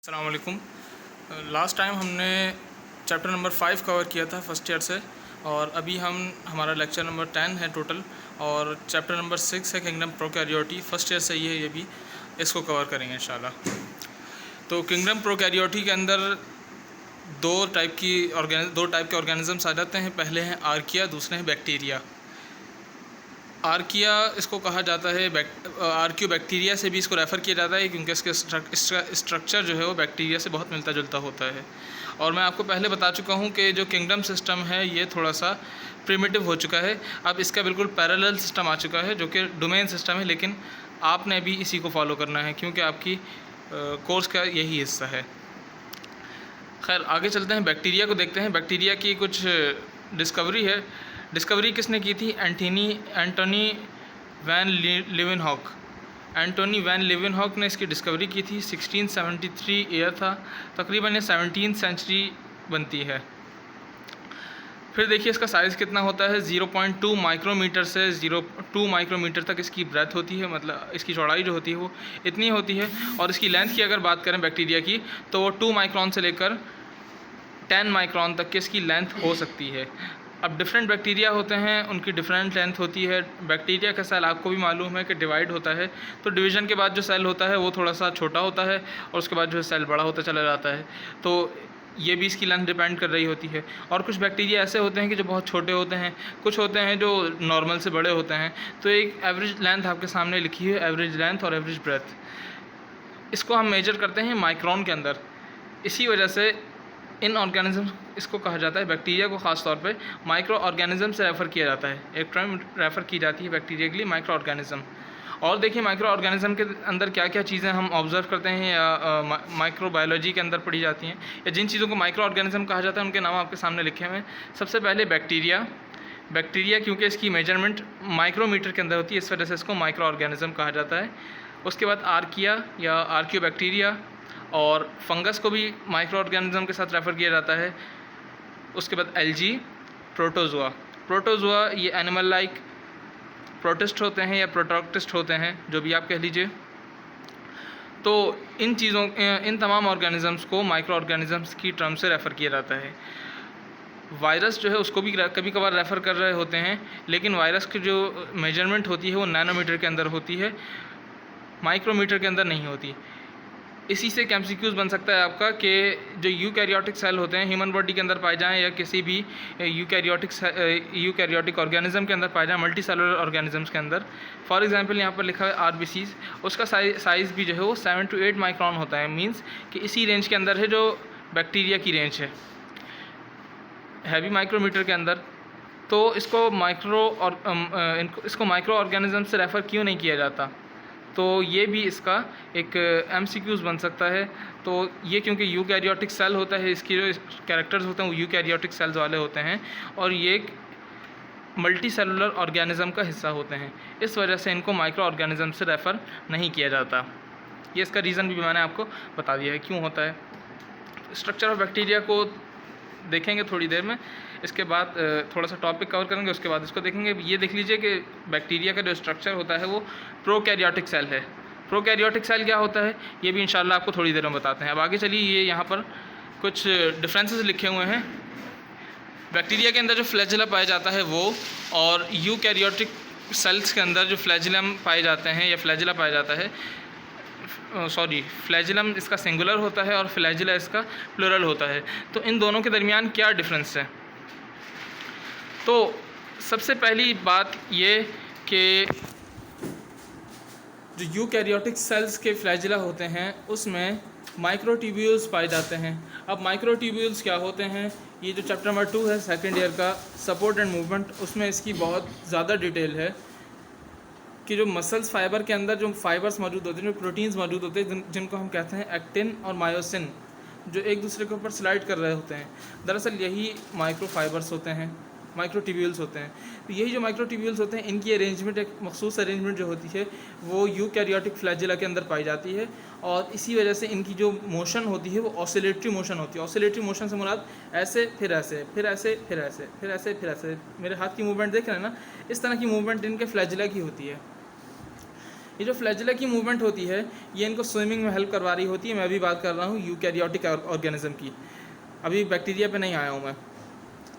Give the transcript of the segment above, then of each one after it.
अस्सलाम वालेकुम। Last time हमने चैप्टर नंबर 5 कवर किया था फर्स्ट ईयर से, और अभी हमारा लेक्चर नंबर 10 है टोटल, और चैप्टर नंबर 6 है किंगडम प्रोकैरियोटी। फर्स्ट ईयर से ही है ये भी, इसको कवर करेंगे इंशाल्लाह। तो किंगडम प्रोकैरियोटी के अंदर दो टाइप के ऑर्गेनिज़म्स आ जाते हैं। पहले हैं आर्किया, दूसरे हैं बैक्टीरिया। आर्किया इसको कहा जाता है, आर्कियो बैक्टीरिया से भी इसको रेफ़र किया जाता है क्योंकि इसके स्ट्रक्चर जो है वो बैक्टीरिया से बहुत मिलता जुलता होता है। और मैं आपको पहले बता चुका हूँ कि जो किंगडम सिस्टम है ये थोड़ा सा प्रिमिटिव हो चुका है। अब इसका बिल्कुल पैरेलल सिस्टम आ चुका है जो कि डोमेन सिस्टम है, लेकिन आपने भी इसी को फॉलो करना है क्योंकि आपकी कोर्स का यही हिस्सा है। खैर आगे चलते हैं, बैक्टीरिया को देखते हैं। बैक्टीरिया की कुछ डिस्कवरी है। डिस्कवरी किसने की थी? Antonie van Leeuwenhoek. Antonie van Leeuwenhoek ने इसकी डिस्कवरी की थी। 1673 ईयर था, तकरीबन ये 17th सेंचुरी बनती है। फिर देखिए इसका साइज़ कितना होता है। 0.2 माइक्रोमीटर से 0.2 माइक्रोमीटर तक इसकी ब्रेथ होती है, मतलब इसकी चौड़ाई जो होती है वो इतनी होती है। और इसकी लेंथ की अगर बात करें बैक्टीरिया की, तो वो 2 माइक्रोन से लेकर 10 माइक्रोन तक की इसकी लेंथ हो सकती है। अब डिफरेंट बैक्टीरिया होते हैं, उनकी डिफरेंट लेंथ होती है। बैक्टीरिया का सेल आपको भी मालूम है कि डिवाइड होता है, तो डिवीज़न के बाद जो सेल होता है वो थोड़ा सा छोटा होता है और उसके बाद जो है सेल बड़ा होता चला जाता है। तो ये भी इसकी लेंथ डिपेंड कर रही होती है। और कुछ बैक्टीरिया ऐसे होते हैं कि जो बहुत छोटे होते हैं, कुछ होते हैं जो नॉर्मल से बड़े होते हैं। तो एक एवरेज लेंथ आपके सामने लिखी है, एवरेज लेंथ और एवरेज ब्रेथ। इसको हम मेजर करते हैं माइक्रोन के अंदर। इसी वजह से इन ऑर्गेनिज्म इसको कहा जाता है, बैक्टीरिया को ख़ास तौर पे माइक्रो ऑर्गेनिज्म से रेफ़र किया जाता है। एक टर्म रेफ़र की जाती है बैक्टीरिया के लिए, माइक्रो ऑर्गेनिज्म। और देखिए माइक्रो ऑर्गेनिज्म के अंदर क्या क्या चीज़ें हम ऑब्ज़र्व करते हैं या माइक्रो बायोलॉजी के अंदर पढ़ी जाती हैं, या जिन चीज़ों को माइक्रो ऑर्गेनिज्म कहा जाता है उनके नाम आपके सामने लिखे हुए हैं। सबसे पहले बैक्टीरिया। बैक्टीरिया क्योंकि इसकी मेजरमेंट माइक्रोमीटर के अंदर होती है, इस वजह से इसको माइक्रो ऑर्गेनिज्म कहा जाता है। उसके बाद आर्किया या आर्कियो बैक्टीरिया, और फंगस को भी माइक्रो ऑर्गेनिज्म के साथ रेफ़र किया जाता है। उसके बाद एल्गी, प्रोटोज़ोआ। प्रोटोज़ोआ ये एनिमल लाइक प्रोटिस्ट होते हैं या प्रोटोक्टिस्ट होते हैं, जो भी आप कह लीजिए। तो इन तमाम ऑर्गेनिजम्स को माइक्रो ऑर्गेनिजम्स की टर्म से रेफ़र किया जाता है। वायरस जो है उसको भी कभी कभार रेफ़र कर रहे होते हैं, लेकिन वायरस की जो मेजरमेंट होती है वो नैनोमीटर के अंदर होती है, माइक्रोमीटर के अंदर नहीं होती। इसी से एक एमसीक्यूज़ बन सकता है आपका कि जो यूकैरियोटिक सेल होते हैं ह्यूमन बॉडी के अंदर पाए जाएं या किसी भी यूकैरियोटिक ऑर्गेनिज्म के अंदर पाए जाएं, मल्टी सेलुलर ऑर्गेनिजम्स के अंदर। फॉर एग्जांपल यहाँ पर लिखा है आरबीसीज, उसका साइज़ भी जो है वो 7 to 8 माइक्रोन होता है। मींस कि इसी रेंज के अंदर है जो बैक्टीरिया की रेंज है भी माइक्रोमीटर के अंदर। तो इसको माइक्रो ऑर्गेनिज्म से रेफ़र क्यों नहीं किया जाता? तो ये भी इसका एक एमसीक्यूज़ बन सकता है। तो ये क्योंकि यूकैरियोटिक सेल होता है, इसकी जो कैरेक्टर्स होते हैं वो यूकैरियोटिक सेल्स वाले होते हैं, और ये एक मल्टी सेलुलर ऑर्गेनिज्म का हिस्सा होते हैं। इस वजह से इनको माइक्रो ऑर्गेनिज्म से रेफ़र नहीं किया जाता। ये इसका रीज़न भी मैंने आपको बता दिया है क्यों होता है। स्ट्रक्चर ऑफ बैक्टीरिया को देखेंगे थोड़ी देर में, इसके बाद थोड़ा सा टॉपिक कवर करेंगे, उसके बाद इसको देखेंगे। ये देख लीजिए कि बैक्टीरिया का जो स्ट्रक्चर होता है वो प्रोकैरियोटिक सेल है। प्रोकैरियोटिक सेल क्या होता है ये भी इंशाल्लाह आपको थोड़ी देर में बताते हैं। अब आगे चलिए, ये यहाँ पर कुछ डिफरेंसेस लिखे हुए हैं। बैक्टीरिया के अंदर जो फ्लैजिला पाया जाता है वो, और यूकैरियोटिक सेल्स के अंदर जो फ्लैजिलम पाए जाते हैं या फ्लैजिला पाया जाता है, फ्लैजिलम इसका सिंगुलर होता है और फ्लैजिला इसका प्लूरल होता है। तो इन दोनों के दरमियान क्या डिफरेंस है? तो सबसे पहली बात ये कि जो यूकैरियोटिक सेल्स के फ्लैजिला होते हैं उसमें माइक्रोट्यूब्यूल्स पाए जाते हैं। अब माइक्रोट्यूब्यूल्स क्या होते हैं, ये जो चैप्टर नंबर 2 है सेकेंड ईयर का, सपोर्ट एंड मूवमेंट, उसमें इसकी बहुत ज़्यादा डिटेल है कि जो मसल्स फाइबर के अंदर जो फाइबर्स मौजूद होते हैं, जो प्रोटीन्स मौजूद होते हैं, जिनको हम कहते हैं एक्टिन और मायोसिन, जो एक दूसरे के ऊपर स्लाइड कर रहे होते हैं, दरअसल यही माइक्रो फाइबर्स होते हैं, माइक्रोट्यूब्यूल्स होते हैं। तो यही जो माइक्रोट्यूब्यूल्स होते हैं इनकी अरेंजमेंट, एक मखसूस अरेंजमेंट जो होती है वो यूकैरियोटिक फ्लैजिला के अंदर पाई जाती है, और इसी वजह से इनकी जो मोशन होती है वो ऑसिलेटरी मोशन होती है। ऑसिलेटरी मोशन से मुराद ऐसे फिर ऐसे फिर ऐसे फिर ऐसे फिर ऐसे फिर ऐसे, मेरे हाथ की मूवमेंट देख रहे हैं ना, इस तरह की मूवमेंट इनके फ्लैजिला की होती है। ये जो फ्लैजिला की मूवमेंट होती है ये इनको स्विमिंग में हेल्प करवा रही होती है। मैं अभी बात कर रहा हूँ यूकैरियोटिक ऑर्गेनिज्म की, अभी बैक्टीरिया पे नहीं आया हूँ मैं।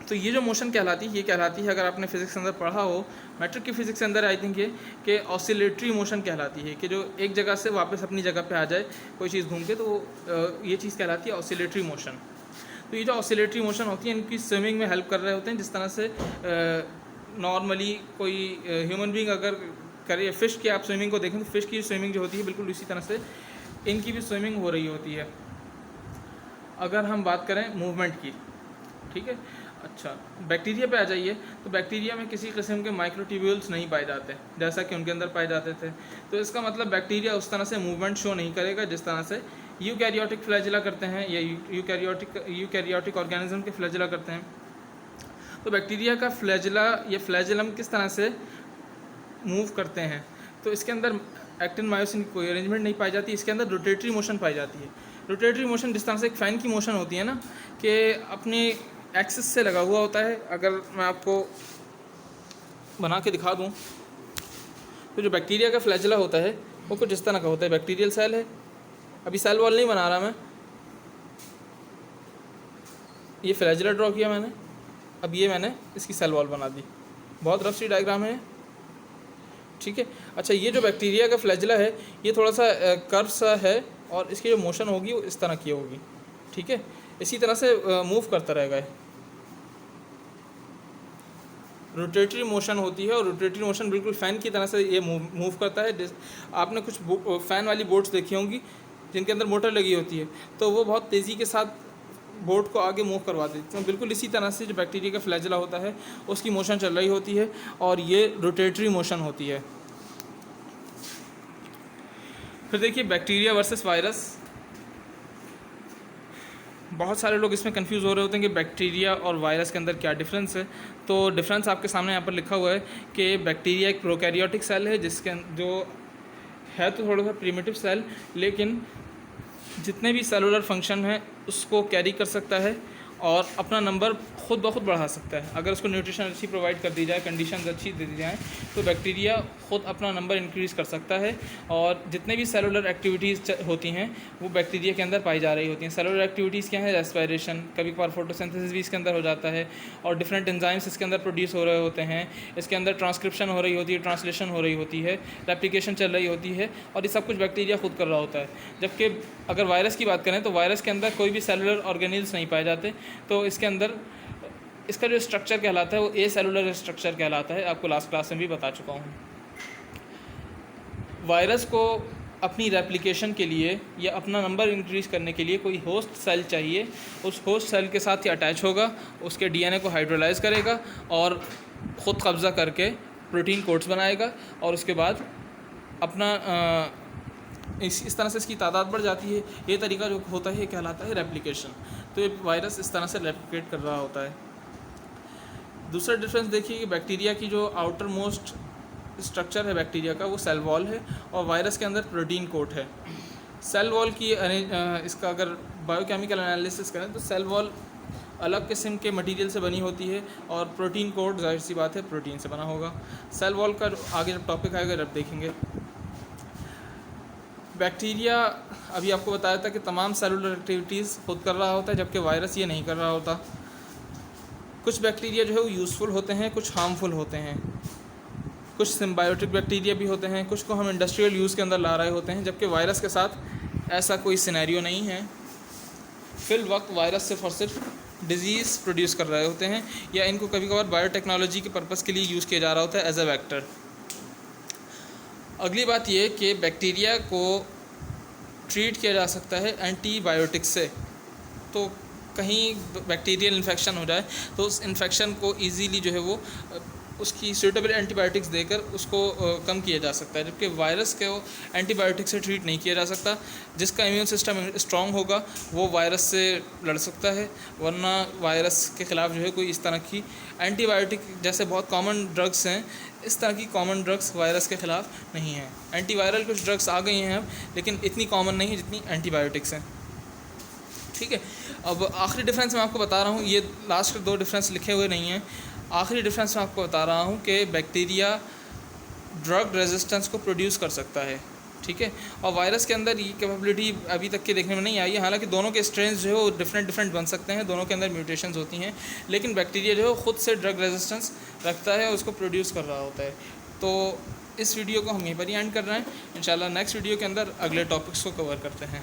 तो ये जो मोशन कहलाती है, ये कहलाती है, अगर आपने फिजिक्स के अंदर पढ़ा हो, मैट्रिक की फिजिक्स के अंदर आई थिंक, ये कि ऑसिलेटरी मोशन कहलाती है, कि जो एक जगह से वापस अपनी जगह पे आ जाए कोई चीज़ घूम के, तो ये चीज़ कहलाती है ऑसिलेटरी मोशन। तो ये जो ऑसिलेटरी मोशन होती है इनकी स्विमिंग में हेल्प कर रहे होते हैं, जिस तरह से नॉर्मली कोई ह्यूमन बींग अगर करे, फ़िश की आप स्विमिंग को देखें तो फ़िश की स्विमिंग जो होती है बिल्कुल इसी तरह से इनकी भी स्विमिंग हो रही होती है, अगर हम बात करें मूवमेंट की। ठीक है, अच्छा बैक्टीरिया पे आ जाइए, तो बैक्टीरिया में किसी किस्म के माइक्रोट्यूब्यूल्स नहीं पाए जाते जैसा कि उनके अंदर पाए जाते थे। तो इसका मतलब बैक्टीरिया उस तरह से मूवमेंट शो नहीं करेगा जिस तरह से यूकैरियोटिक फ्लैजिला करते हैं या यूकैरियोटिक ऑर्गेनिज्म के फ्लैजिला करते हैं। तो बैक्टीरिया का फ्लैजिला या फ्लैजिलम किस तरह से मूव करते हैं, तो इसके अंदर एक्टिन मायोसिन की कोई अरेंजमेंट नहीं पाई जाती, इसके अंदर रोटेटरी मोशन पाई जाती है। रोटेटरी मोशन जिस तरह से एक फ़ैन की मोशन होती है ना, कि अपनी एक्सिस से लगा हुआ होता है। अगर मैं आपको बना के दिखा दूं, तो जो बैक्टीरिया का फ्लैजिला होता है वो कुछ इस तरह का होता है। बैक्टीरियल सेल है, अभी सेल वॉल नहीं बना रहा मैं, ये फ्लैजिला ड्रॉ किया मैंने, अब ये मैंने इसकी सेल वॉल बना दी, बहुत रफ सी डायग्राम है। ठीक है, अच्छा ये जो बैक्टीरिया का फ्लैजिला है ये थोड़ा सा कर्व सा है और इसकी जो मोशन होगी वो इस तरह की होगी। ठीक है, इसी तरह से मूव करता रहेगा, रोटेटरी मोशन होती है, और रोटेटरी मोशन बिल्कुल फ़ैन की तरह से ये मूव करता है। आपने कुछ फ़ैन वाली बोट्स देखी होंगी जिनके अंदर मोटर लगी होती है, तो वो बहुत तेज़ी के साथ बोट को आगे मूव करवा देते हैं। बिल्कुल इसी तरह से जो बैक्टीरिया का फ्लैजिला होता है उसकी मोशन चल रही होती है और ये रोटेटरी मोशन होती है। फिर देखिए बैक्टीरिया वर्सेस वायरस, बहुत सारे लोग इसमें कंफ्यूज हो रहे होते हैं कि बैक्टीरिया और वायरस के अंदर क्या डिफरेंस है। तो डिफरेंस आपके सामने यहाँ पर लिखा हुआ है कि बैक्टीरिया एक प्रोकैरियोटिक सेल है, जिसके जो है तो थोड़ा सा प्रिमिटिव सेल, लेकिन जितने भी सेलुलर फंक्शन हैं उसको कैरी कर सकता है और अपना नंबर खुद ब खुद बढ़ा सकता है। अगर उसको न्यूट्रिशन अच्छी प्रोवाइड कर दी जाए, कंडीशंस अच्छी दे दी जाएँ, तो बैक्टीरिया खुद अपना नंबर इंक्रीज़ कर सकता है। और जितने भी सेलुलर एक्टिविटीज़ होती हैं वो बैक्टीरिया के अंदर पाई जा रही होती हैं। सेलुलर एक्टिविटीज़ क्या है? रेस्पिरेशन, कभी कभार फोटोसिंथेसिस भी इसके अंदर हो जाता है, और डिफरेंट एंजाइम्स इसके अंदर प्रोड्यूस हो रहे होते हैं। इसके अंदर ट्रांसक्रिप्शन हो रही होती है, ट्रांसलेशन हो रही होती है, रेप्लिकेशन चल रही होती है, और ये सब कुछ बैक्टीरिया खुद कर रहा होता है। जबकि अगर वायरस की बात करें तो वायरस के अंदर कोई भी सेलुलर ऑर्गेनिल्स नहीं पाए जाते। तो इसके अंदर इसका जो स्ट्रक्चर कहलाता है वो ए सेलुलर स्ट्रक्चर कहलाता है, आपको लास्ट क्लास में भी बता चुका हूँ। वायरस को अपनी रेप्लिकेशन के लिए या अपना नंबर इंक्रीज़ करने के लिए कोई होस्ट सेल चाहिए। उस होस्ट सेल के साथ ही अटैच होगा, उसके डीएनए को हाइड्रोलाइज करेगा और ख़ुद कब्ज़ा करके प्रोटीन कोड्स बनाएगा, और उसके बाद अपना इस तरह से इसकी तादाद बढ़ जाती है। ये तरीका जो होता है ये कहलाता है रेप्लिकेशन। तो ये वायरस इस तरह से रेप्लिकेट कर रहा होता है। दूसरा डिफरेंस देखिए कि बैक्टीरिया की जो आउटर मोस्ट स्ट्रक्चर है बैक्टीरिया का वो सेल वॉल है, और वायरस के अंदर प्रोटीन कोट है। सेल वॉल की इसका अगर बायोकेमिकल एनालिसिस करें तो सेल वॉल अलग किस्म के मटेरियल से बनी होती है, और प्रोटीन कोट जाहिर सी बात है प्रोटीन से बना होगा। सेल वॉल का आगे जब टॉपिक आएगा जब देखेंगे। बैक्टीरिया अभी आपको बताया था कि तमाम सेलुलर एक्टिविटीज़ खुद कर रहा होता है, जबकि वायरस ये नहीं कर रहा होता। कुछ बैक्टीरिया जो है वो यूज़फुल होते हैं, कुछ हार्मफुल होते हैं। कुछ सिम्बायोटिक बैक्टीरिया भी होते हैं, कुछ को हम इंडस्ट्रियल यूज़ के अंदर ला रहे होते हैं, जबकि वायरस के साथ ऐसा कोई सिनेरियो नहीं है। फिल वक्त वायरस सिर्फ और सिर्फ डिज़ीज़ प्रोड्यूस कर रहे होते हैं, या इनको कभी कभार बायोटेक्नोलॉजी के पर्पज़ के लिए यूज़ किया जा रहा होता है एज अ वेक्टर। अगली बात ये कि बैक्टीरिया को ट्रीट किया जा सकता है एंटीबायोटिक से। तो कहीं बैक्टीरियल इन्फेक्शन हो जाए तो उस इन्फेक्शन को इजीली जो है वो उसकी सूटेबल एंटीबायोटिक्स देकर उसको कम किया जा सकता है, जबकि वायरस को एंटीबायोटिक से ट्रीट नहीं किया जा सकता। जिसका इम्यून सिस्टम स्ट्रॉन्ग होगा वो वायरस से लड़ सकता है, वरना वायरस के ख़िलाफ़ जो है कोई इस तरह की एंटीबायोटिक जैसे बहुत कॉमन ड्रग्स हैं, इस तरह की कॉमन ड्रग्स वायरस के ख़िलाफ़ नहीं हैं। एंटीवायरल कुछ ड्रग्स आ गई हैं अब, लेकिन इतनी कॉमन नहीं है जितनी एंटीबायोटिक्स हैं। ठीक है, अब आखिरी डिफरेंस मैं आपको बता रहा हूँ, ये लास्ट के दो डिफरेंस लिखे हुए नहीं हैं। आखिरी डिफरेंस मैं आपको बता रहा हूँ कि बैक्टीरिया ड्रग रेजिस्टेंस को प्रोड्यूस कर सकता है, ठीक है। और वायरस के अंदर ये कैपेबिलिटी अभी तक के देखने में नहीं आई है, हालांकि दोनों के स्ट्रेन्स जो है वो डिफरेंट बन सकते हैं, दोनों के अंदर म्यूटेशंस होती हैं, लेकिन बैक्टीरिया जो है वो खुद से ड्रग रेजिस्टेंस रखता है और उसको प्रोड्यूस कर रहा होता है। तो इस वीडियो को हम यहीं पर ही एंड कर रहे हैं। इंशाल्लाह नेक्स्ट वीडियो के अंदर अगले टॉपिक्स को कवर करते हैं।